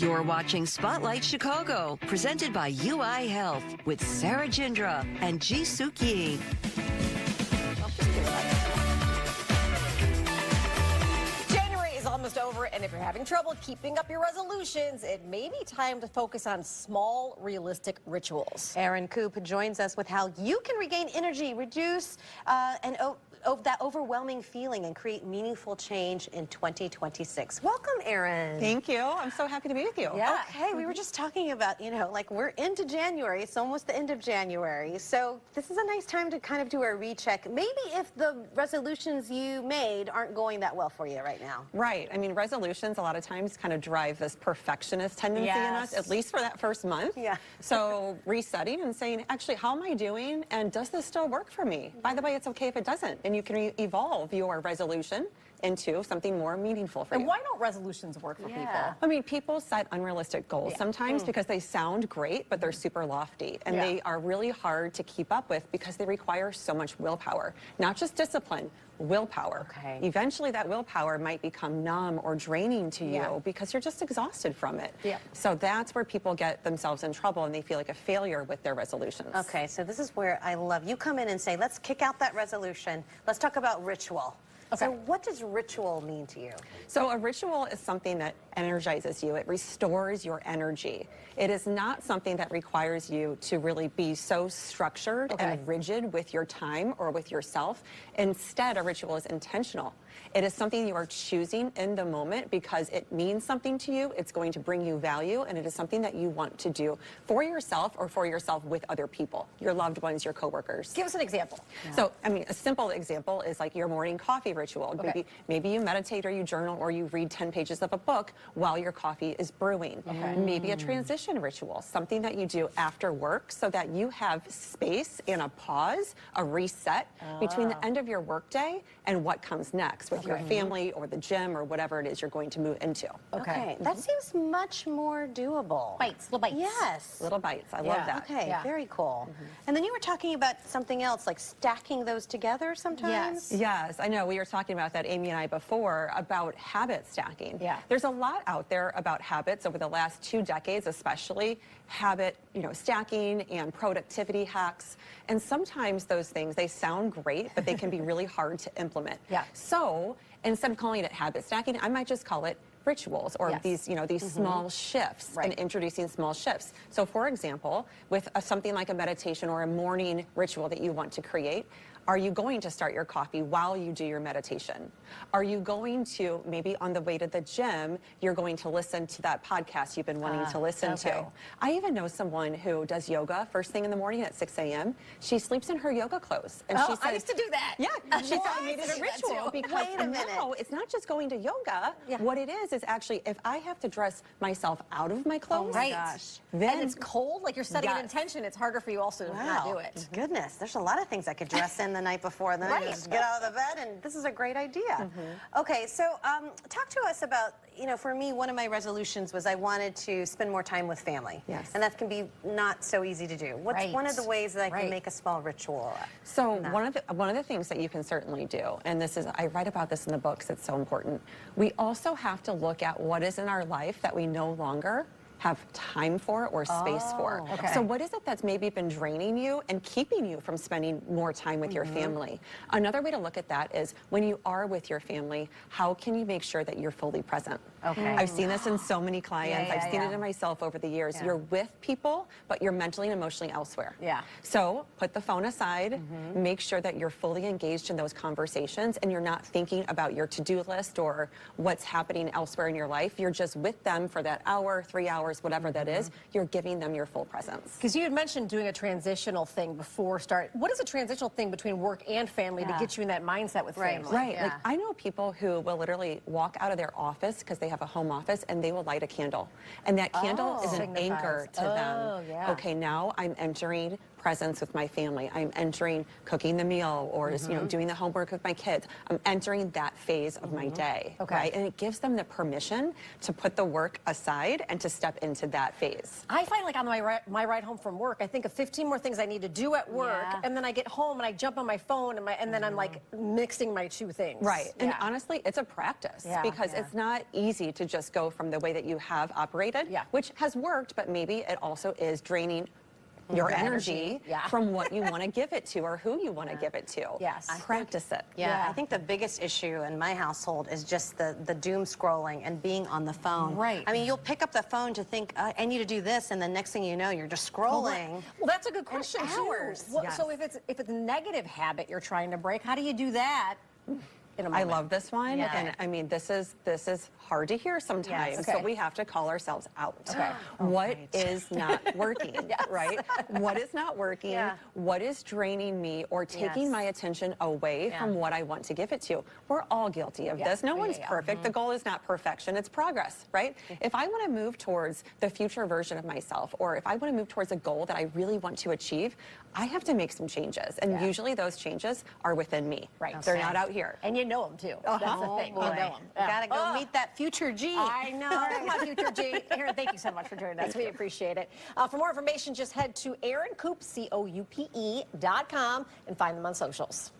You're watching Spotlight Chicago, presented by UI Health with Sarah Jindra and Ji Suk Yi. January is almost over, and if you're having trouble keeping up your resolutions, it may be time to focus on small, realistic rituals. Erin Coupe joins us with how you can regain energy, reduce that overwhelming feeling, and create meaningful change in 2026. Welcome, Erin. Thank you. I'm so happy to be with you. Yeah. Okay, we were just talking about, like we're into January. It's almost the end of January. So this is a nice time to kind of do a recheck. Maybe if the resolutions you made aren't going that well for you right now. Right. I mean, resolutions a lot of times kind of drive this perfectionist tendency in us, at least for that first month. Yeah. So resetting and saying, actually, how am I doing? And does this still work for me? By the way, it's okay if it doesn't. And you can evolve your resolution into something more meaningful for you. And why don't resolutions work for people? I mean, people set unrealistic goals sometimes because they sound great, but they're super lofty. And they are really hard to keep up with because they require so much willpower. Not just discipline, willpower. Okay. Eventually that willpower might become numb or draining to you because you're just exhausted from it. So that's where people get themselves in trouble and they feel like a failure with their resolutions. Okay, so this is where I love you come in and say, let's kick out that resolution. Let's talk about ritual. Okay. So what does ritual mean to you? So a ritual is something that energizes you. It restores your energy. It is not something that requires you to really be so structured and rigid with your time or with yourself. Instead, a ritual is intentional. It is something you are choosing in the moment because it means something to you. It's going to bring you value, and it is something that you want to do for yourself or for yourself with other people, your loved ones, your coworkers. Give us an example. So, I mean, a simple example is like your morning coffee ritual. Maybe you meditate or you journal or you read 10 pages of a book while your coffee is brewing. Maybe a transition ritual, something that you do after work so that you have space and a pause, a reset between the end of your workday and what comes next with your family or the gym or whatever it is you're going to move into. Okay. That seems much more doable. Bites, little bites. Yes. Little bites. I love that. Okay, very cool. And then you were talking about something else, like stacking those together sometimes? Yes, I know. We were talking about that, Amy and I, before, about habit stacking. There's a lot out there about habits over the last 2 decades, especially habit, stacking and productivity hacks. And sometimes those things, they sound great, but they can be really hard to implement. So instead of calling it habit stacking, I might just call it rituals or these small shifts and introducing small shifts. So for example, with something like a meditation or a morning ritual that you want to create, are you going to start your coffee while you do your meditation? Are you going to, maybe on the way to the gym, you're going to listen to that podcast you've been wanting to listen to? I even know someone who does yoga first thing in the morning at 6 a.m. She sleeps in her yoga clothes. And she says, I used to do that. Yeah, she said I made it a ritual because now it's not just going to yoga. What it is actually if I have to dress myself out of my clothes, then and it's cold, like you're setting an intention, it's harder for you also to not do it. Goodness, there's a lot of things I could dress in the night before, and then I just get out of the bed, and this is a great idea. Okay, so talk to us about, for me, one of my resolutions was I wanted to spend more time with family. And that can be not so easy to do. What's one of the ways that I can make a small ritual? So one of the things that you can certainly do, and this is, I write about this in the books, it's so important. We also have to look at what is in our life that we no longer have time for or space for. So what is it that's maybe been draining you and keeping you from spending more time with your family? Another way to look at that is when you are with your family, how can you make sure that you're fully present? I've seen this in so many clients. I've seen it in myself over the years. You're with people, but you're mentally and emotionally elsewhere. So put the phone aside, make sure that you're fully engaged in those conversations and you're not thinking about your to-do list or what's happening elsewhere in your life. You're just with them for that hour, 3 hours, whatever that is. You're giving them your full presence. Because you had mentioned doing a transitional thing before start. What is a transitional thing between work and family to get you in that mindset with family? Like I know people who will literally walk out of their office because they have a home office and they will light a candle. And that candle is an anchor to them. Okay, now I'm entering presence with my family. I'm entering cooking the meal or you know, doing the homework with my kids. I'm entering that phase of my day, right? And it gives them the permission to put the work aside and to step into that phase. I find like on my ride home from work, I think of 15 more things I need to do at work, and then I get home and I jump on my phone and then I'm like mixing my two things. Right, and honestly, it's a practice because it's not easy to just go from the way that you have operated, which has worked, but maybe it also is draining your energy from what you want to give it to or who you want to give it to. Yes. Practice it. I think the biggest issue in my household is just the doom scrolling and being on the phone. Right. I mean, you'll pick up the phone to think, I need to do this, and the next thing you know, you're just scrolling. Well, that's a good question, too. Well, Yes. so if it's a negative habit you're trying to break, how do you do that? I love this one, and I mean, this is hard to hear sometimes, so we have to call ourselves out. What is not working, right? What is not working? What is draining me or taking my attention away from what I want to give it to? We're all guilty of this. No one's perfect. The goal is not perfection, it's progress, right? If I want to move towards the future version of myself, or if I want to move towards a goal that I really want to achieve, I have to make some changes, and usually those changes are within me. Right. They're not out here. And you know them too. That's the thing. You know them. You gotta go meet that future G. I know. My future G. Erin, thank you so much for joining us. We appreciate it. For more information, just head to Erin Coupe, COUPE.com, and find them on socials.